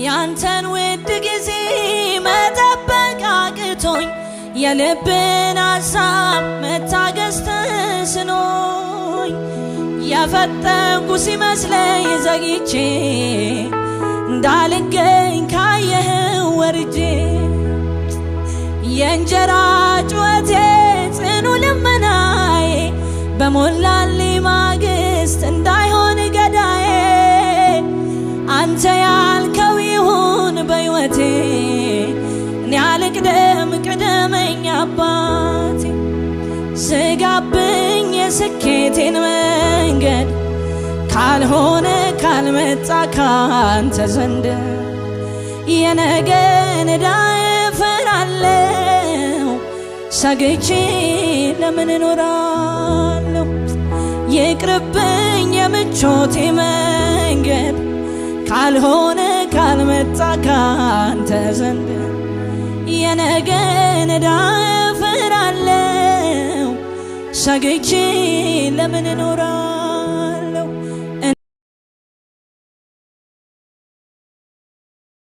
ያንተን ውድ ጊዜ መጠበቅ አቅቶኝ የልብን ሐሳብ መታገስ ተስኖኝ የፈጠንኩ ሲመስለኝ ዘግይቼ እንዳልገኝ ካየኸው ወርጄ የእንጀራ ጩኸቴ ጽኑ ልመናዬ በሞላልኝ ማግስት እንዳይሆን ገዳዬ አንተ ያልከው ይሁን በሕይወቴ እኔ አልቅደም ቅደመኝ አባቴ ስጋብኝ የስኬቴን መንገድ ካልሆነ ካልመጣ ካንተ ዘንድ የነገን ዕዳ እፈራለሁ ሰግቼ ለምን እኖራለሁ ይቅርብኝ የምቾቴ መንገድ ካልሆነ ካልመጣ ካንተ ዘንድ የነገን ዕዳ እፈራለሁ ሰግቼ ለምን እኖራለሁ